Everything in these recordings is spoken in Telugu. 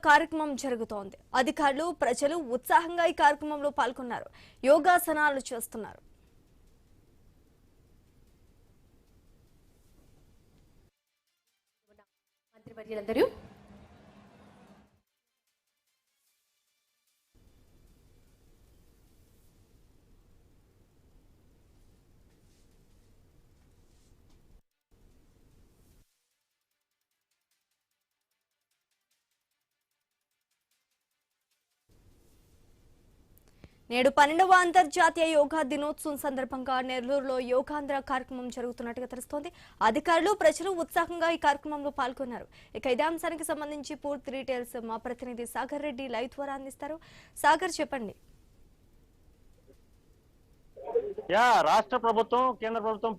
కార్యక్రమం జరుగుతోంది. అధికారులు, ప్రజలు ఉత్సాహంగా ఈ కార్యక్రమంలో పాల్గొన్నారు. యోగాసనాలు చేస్తున్నారు. మంత్రివర్యులందరూ నేడు 12వ అంతర్జాతీయ యోగా దినోత్సవం సందర్భంగా నెల్లూరులో యోగాంధ్ర కార్యక్రమం జరుగుతున్నట్టుగా తెలుస్తోంది. అధికారులు, ప్రజలు ఉత్సాహంగా ఈ కార్యక్రమంలో పాల్గొన్నారు. ఇక ఇదే అంశానికి సంబంధించి పూర్తి డీటెయిల్స్ మా ప్రతినిధి సాగర్ రెడ్డి లైవ్ ద్వారా అందిస్తారు. సాగర్, చెప్పండి. రాష్ట్ర ప్రభుత్వం, కేంద్ర ప్రభుత్వం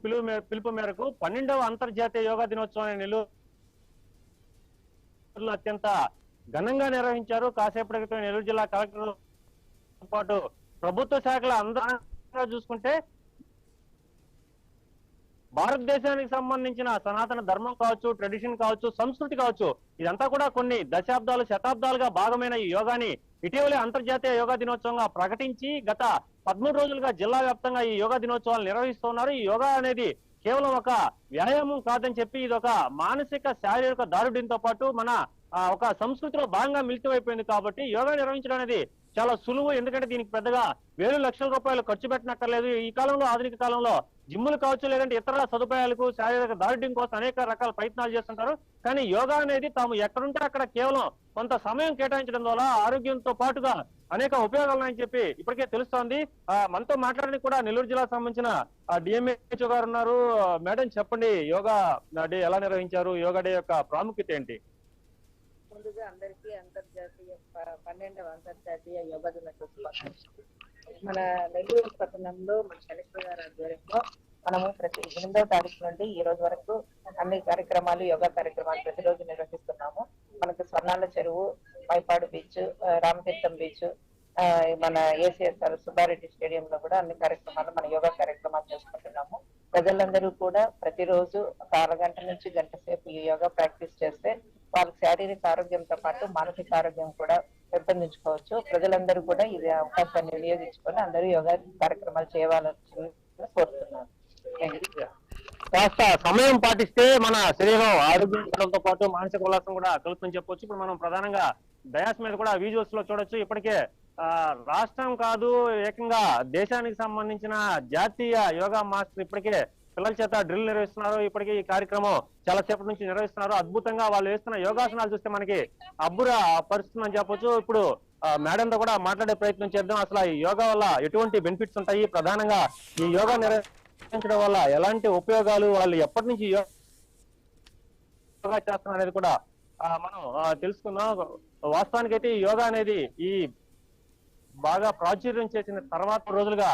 పిలుపు మేరకు 12వ అంతర్జాతీయ యోగా దినోత్సవాన్ని నెల్లూరులో అత్యంత ఘనంగా నిర్వహించారు. కాసేపటి క్రితం నెల్లూరు జిల్లా కలెక్టర్ పాటు ప్రభుత్వ శాఖల అందరూ చూసుకుంటే భారతదేశానికి సంబంధించిన సనాతన ధర్మం కావచ్చు, ట్రెడిషన్ కావచ్చు, సంస్కృతి కావచ్చు, ఇదంతా కూడా కొన్ని దశాబ్దాలు, శతాబ్దాలుగా భాగమైన ఈ యోగాని ఇటీవలే అంతర్జాతీయ యోగా దినోత్సవంగా ప్రకటించి గత 13 రోజులుగా జిల్లా వ్యాప్తంగా ఈ యోగా దినోత్సవాలు నిర్వహిస్తున్నారు. ఈ యోగా అనేది కేవలం ఒక వ్యాయామం కాదని చెప్పి ఇది ఒక మానసిక, శారీరక దారుఢ్యంతో పాటు మన ఒక సంస్కృతిలో భాగంగా మిళితమైపోయింది. కాబట్టి యోగా నిర్వహించడం అనేది చాలా సులువు. ఎందుకంటే దీనికి పెద్దగా వేలు లక్షల రూపాయలు ఖర్చు పెట్టనక్కర్లేదు. ఈ కాలంలో, ఆధునిక కాలంలో జిమ్ములు కావచ్చు, లేదంటే ఇతర సదుపాయాలకు, శారీరక దారుఢ్యం కోసం అనేక రకాల ప్రయత్నాలు చేస్తుంటారు. కానీ యోగా అనేది తాము ఎక్కడుంటే అక్కడ కేవలం కొంత సమయం కేటాయించడం ద్వారా ఆరోగ్యంతో పాటుగా అనేక ఉపయోగాలు ఉన్నాయని చెప్పి ఇప్పటికే తెలుస్తోంది. మనతో మాట్లాడడానికి కూడా నెల్లూరు జిల్లాకు సంబంధించిన డిఎంహెచ్ఓ గారు ఉన్నారు. మేడం, చెప్పండి, యోగా డే ఎలా నిర్వహించారు? యోగా డే యొక్క ప్రాముఖ్యత ఏంటి? ముందుగా అందరికీ 12వ అంతర్జాతీయ యోగా దినోత్సవం. మన నెల్లూరు పట్టణంలో మన కలెక్టర్ గారి ఆధ్వర్యంలో మనము ప్రతి 8వ తారీఖు నుండి ఈ రోజు వరకు అన్ని కార్యక్రమాలు, యోగా కార్యక్రమాలు ప్రతిరోజు నిర్వహిస్తున్నాము. మనకు స్వర్ణాల చెరువు, మైపాడు బీచ్, రామతీర్థం బీచ్, మన ఏసీఎస్ఆర్ సుబ్బారెడ్డి స్టేడియం లో కూడా అన్ని కార్యక్రమాలు, మన యోగా కార్యక్రమాలు చేసుకుంటున్నాము. ప్రజలందరూ కూడా ప్రతిరోజు ఒక అరగంట నుంచి గంట సేపు ఈ యోగా ప్రాక్టీస్ చేస్తే వాళ్ళకి శారీరక ఆరోగ్యంతో పాటు మానసిక ఆరోగ్యం కూడా పెంపొందించుకోవచ్చు. ప్రజలందరూ కూడా ఇది అవకాశాన్ని వినియోగించుకొని అందరూ యోగా కార్యక్రమాలు చేయాలని కోరుతున్నాను. కాస్త సమయం పాటిస్తే మన శరీరం ఆరోగ్యంతో పాటు మానసిక ఉల్లాసం కూడా కలుగుతుందని చెప్పొచ్చు. ఇప్పుడు మనం ప్రధానంగా డయాస్ మీద కూడా విజువల్స్ లో చూడొచ్చు. ఇప్పటికే రాష్ట్రం కాదు, ఏకంగా దేశానికి సంబంధించిన జాతీయ యోగా మాస్టర్ ఇప్పటికే పిల్లల చేత డ్రిల్ నిర్వహిస్తున్నారు. ఇప్పటికే ఈ కార్యక్రమం చాలా సేపటి నుంచి నిర్వహిస్తున్నారు. అద్భుతంగా వాళ్ళు వేస్తున్న యోగాసనాలు చూస్తే మనకి అబ్బుర పరుస్తుందని చెప్పొచ్చు. ఇప్పుడు మేడంతో కూడా మాట్లాడే ప్రయత్నం చేద్దాం. అసలు ఈ యోగా వల్ల ఎటువంటి బెనిఫిట్స్ ఉంటాయి, ప్రధానంగా ఈ యోగా నిర్వహించడం వల్ల ఎలాంటి ఉపయోగాలు, వాళ్ళు ఎప్పటి నుంచి యోగా చేస్తున్నారు అనేది కూడా మనం తెలుసుకుందాం. వాస్తవానికి అయితే ఈ యోగా అనేది ఈ బాగా ప్రాచుర్యం చేసిన తర్వాత రోజులుగా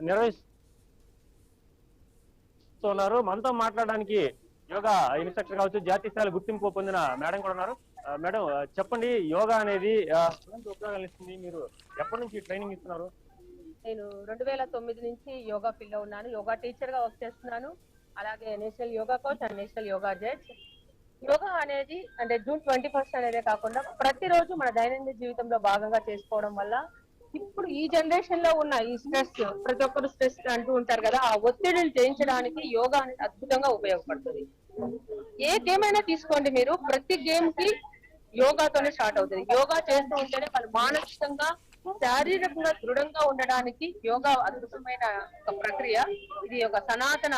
నిర్వహిస్తున్నారు. మనతో మాట్లాడడానికి యోగా ఇన్స్ట్రక్టర్ కావచ్చు, జాతీయ స్థాయిలో గుర్తింపు పొందిన మేడం కూడా ఉన్నారు. మేడం, చెప్పండి, యోగా అనేది ఎలాంటి ఉపయోగాలు ఇస్తుంది? మీరు ఎప్పటి నుంచి ట్రైనింగ్ ఇస్తున్నారు? నేను 2009 నుంచి యోగా ఫీల్డ్ లో ఉన్నాను. యోగా టీచర్ గా వర్క్ చేస్తున్నాను. అలాగే national yoga coach and national yoga judge. Yoga అనేది అంటే జూన్ 21 అనేదే కాకుండా ప్రతిరోజు మన దైనందిన జీవితంలో భాగంగా చేసుకోవడం వల్ల ఇప్పుడు ఈ జనరేషన్ లో ఉన్న ఈ స్ట్రెస్, ప్రతి ఒక్కరు స్ట్రెస్ అంటూ ఉంటారు కదా, ఆ ఒత్తిడిని జయించడానికి యోగా అనేది అద్భుతంగా ఉపయోగపడుతుంది. ఏ గేమ్ అయినా తీసుకోండి, మీరు ప్రతి గేమ్ కి యోగాతోనే స్టార్ట్ అవుతుంది. యోగా చేస్తూ ఉంటేనే వాళ్ళు మానసికంగా, శారీరకంగా దృఢంగా ఉండడానికి యోగా అద్భుతమైన ఒక ప్రక్రియ. ఇది ఒక సనాతన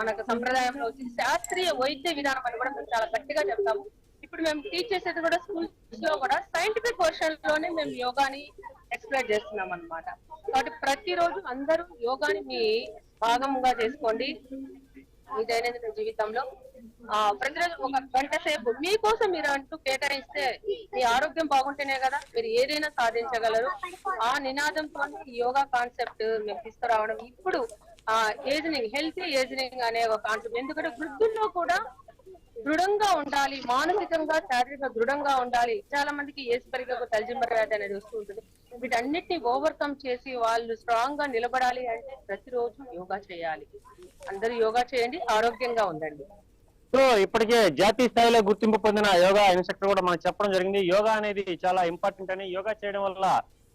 మనకు సంప్రదాయంలో వచ్చి శాస్త్రీయ వైద్య విధానం అని కూడా మేము చాలా గట్టిగా చెప్తాము. ఇప్పుడు మేము టీచ్ చేసేది కూడా స్కూల్స్ లో కూడా సైంటిఫిక్ వర్షన్ లోనే మేము యోగాని ఎక్స్ప్లెయిన్ చేస్తున్నాం అన్నమాట. కాబట్టి ప్రతిరోజు అందరూ యోగాని మీ భాగంగా చేసుకోండి మీ దైనందిన జీవితంలో. ప్రతిరోజు ఒక గంట సేపు మీకోసం మీరు అంటూ కేటాయిస్తే మీ ఆరోగ్యం బాగుంటేనే కదా మీరు ఏదైనా సాధించగలరు. ఆ నినాదంతో యోగా కాన్సెప్ట్ మేము తీసుకురావడం. ఇప్పుడు ఏజినింగ్, హెల్తీ ఏజినింగ్ అనే ఒక కాన్సెప్ట్. ఎందుకంటే వృద్ధుల్లో కూడా దృఢంగా ఉండాలి, మానసికంగా, శారీరక దృఢంగా ఉండాలి. చాలా మందికి ఏజ్ పెరిగే తల్జింబర్ వ్యాధి అనేది వస్తూ ఉంటుంది. వీటన్నిటిని ఓవర్కమ్ చేసి వాళ్ళు స్ట్రాంగ్ గా నిలబడాలి అంటే ప్రతిరోజు యోగా చేయాలి. అందరూ యోగా చేయండి, ఆరోగ్యంగా ఉండండి. సో ఇప్పటికే జాతీయ స్థాయిలో గుర్తింపు పొందిన యోగా ఇన్స్ట్రక్టర్ కూడా మనకు చెప్పడం జరిగింది. యోగా అనేది చాలా ఇంపార్టెంట్ అని, యోగా చేయడం వల్ల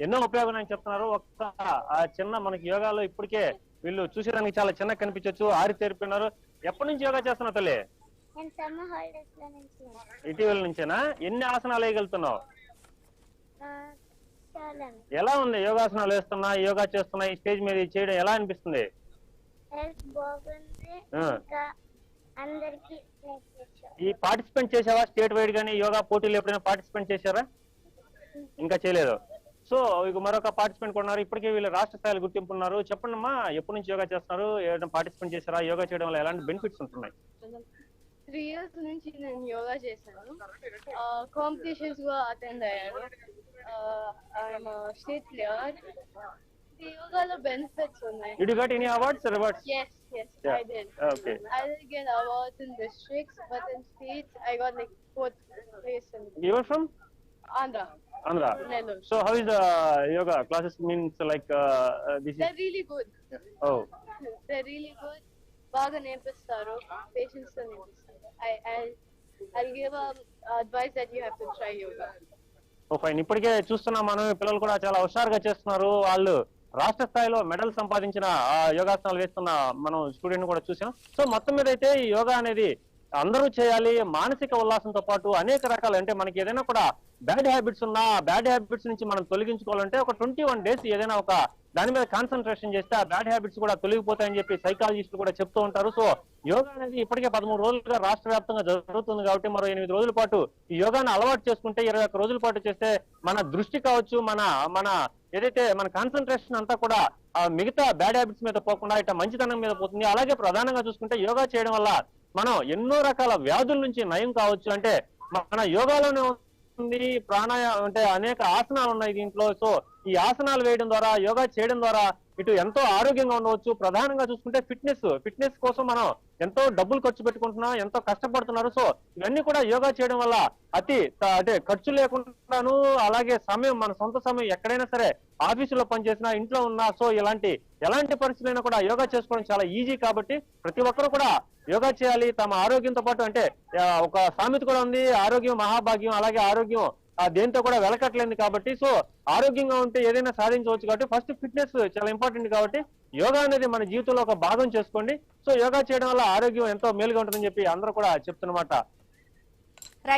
ఎన్నో ఉపయోగాలు అని చెప్తున్నారు. ఒక్క చిన్న మనకి యోగాలో ఇప్పటికే వీళ్ళు చూసేదానికి చాలా చిన్న కనిపించవచ్చు, ఆరి తెరిపినారు. ఎప్పటి నుంచి యోగా చేస్తున్నావు తల్లి? ఇటీవల నుంచేనా? ఎన్ని ఆసనాలు వేయగలుగుతున్నావు? ఎలా ఉంది యోగాసనాలు వేస్తున్నా, యోగా చేస్తున్నా, ఈ స్టేజ్ మీద చేయడం ఎలా అనిపిస్తుంది? ఈ పార్టిసిపేట్ చేసావా? స్టేట్ వైడ్ గానీ యోగా పోటీలు ఎప్పుడైనా పార్టిసిపేట్ చేశారా? ఇంకా చేయలేదు. సో ఇక మరొక పార్టిసిపెంట్ కూడా ఉన్నారు. ఇప్పటికే వీళ్ళు రాష్ట్ర స్థాయిలో గుర్తింపు ఉన్నారు. చెప్పండి అమ్మా, ఎప్పటి నుంచి యోగా చేస్తున్నారు? ఏదైనా పార్టిసిపేట్ చేశారా? యోగా చేయడం వల్ల ఎలాంటి బెనిఫిట్స్ ఉంటున్నాయి? 3 years నుంచి నేను యోగా చేశాను. కాంపిటీషన్స్ కూడా అటెండ్ అయ్యాను. State player. ఈ యోగాలో బెనిఫిట్స్ ఉన్నాయి. Did you get any awards or rewards? Yes, Yeah. I did. Okay. I did get awards in districts, but in states I got like 4th place in You are from Andhra. Andhra. Nellore. So how is the yoga classes? Means like this is. They're really good. Oh. They're really good. బాగా నేర్పిస్తారు. Patience తో నేర్పిస్తారు. I'll give advice that you have to try yoga. Oh fine. ఇప్పటికే చూస్తున్నాం మనం, పిల్లలు కూడా చాలా హుషారుగా చేస్తున్నారు. వాళ్ళు రాష్ట్ర స్థాయిలో మెడల్ సంపాదించిన యోగాసనాలు వేస్తున్న మనం స్టూడెంట్ కూడా చూసాం. సో మొత్తం మీద అయితే ఈ యోగా అనేది అందరూ చేయాలి. మానసిక ఉల్లాసంతో పాటు అనేక రకాలు, అంటే మనకి ఏదైనా కూడా బ్యాడ్ హ్యాబిట్స్ ఉన్నా, బ్యాడ్ హ్యాబిట్స్ నుంచి మనం తొలగించుకోవాలంటే ఒక 21 days ఏదైనా ఒక దాని మీద కాన్సన్ట్రేషన్ చేస్తే ఆ బ్యాడ్ హ్యాబిట్స్ కూడా తొలగిపోతాయని చెప్పి సైకాలజిస్టులు కూడా చెప్తూ ఉంటారు. సో యోగా అనేది ఇప్పటికే 13 రోజులుగా రాష్ట్ర వ్యాప్తంగా జరుగుతుంది కాబట్టి మరో 8 రోజుల పాటు ఈ యోగాను అలవాటు చేసుకుంటే 21 రోజుల పాటు చేస్తే మన దృష్టి కావచ్చు, మన ఏదైతే మన కాన్సన్ట్రేషన్ అంతా కూడా మిగతా బ్యాడ్ హ్యాబిట్స్ మీద పోకుండా ఇట్లా మంచితనం మీద పోతుంది. అలాగే ప్రధానంగా చూసుకుంటే యోగా చేయడం వల్ల మనం ఎన్నో రకాల వ్యాధుల నుంచి నయం కావచ్చు. అంటే మన యోగాలోనే ఉంది ప్రాణాయామం, అంటే అనేక ఆసనాలు ఉన్నాయి దీంట్లో. సో ఈ ఆసనాలు వేయడం ద్వారా, యోగా చేయడం ద్వారా ఇటు ఎంతో ఆరోగ్యంగా ఉండవచ్చు. ప్రధానంగా చూసుకుంటే ఫిట్నెస్ కోసం మనం ఎంతో డబ్బులు ఖర్చు పెట్టుకుంటున్నాం, ఎంతో కష్టపడుతున్నారు. సో ఇవన్నీ కూడా యోగా చేయడం వల్ల అంటే ఖర్చు లేకుండాను, అలాగే సమయం, మన సొంత సమయం ఎక్కడైనా సరే, ఆఫీసులో పనిచేసినా, ఇంట్లో ఉన్నా, సో ఎలాంటి పరిస్థితులైనా కూడా యోగా చేసుకోవడం చాలా ఈజీ. కాబట్టి ప్రతి ఒక్కరు కూడా యోగా చేయాలి తమ ఆరోగ్యంతో పాటు. అంటే ఒక సామెత కూడా ఉంది, ఆరోగ్యం మహాభాగ్యం. అలాగే ఆరోగ్యం దేంతో కూడా వెలకట్లేదు కాబట్టి, సో ఆరోగ్యంగా ఉంటే ఏదైనా సాధించవచ్చు. కాబట్టి ఫస్ట్ ఫిట్నెస్ చాలా ఇంపార్టెంట్. కాబట్టి యోగా అనేది మన జీవితంలో ఒక భాగం చేసుకోండి. సో యోగా చేయడం వల్ల ఆరోగ్యం ఎంతో మేలుగా ఉంటుందని చెప్పి అందరూ కూడా చెప్తున్నమాట.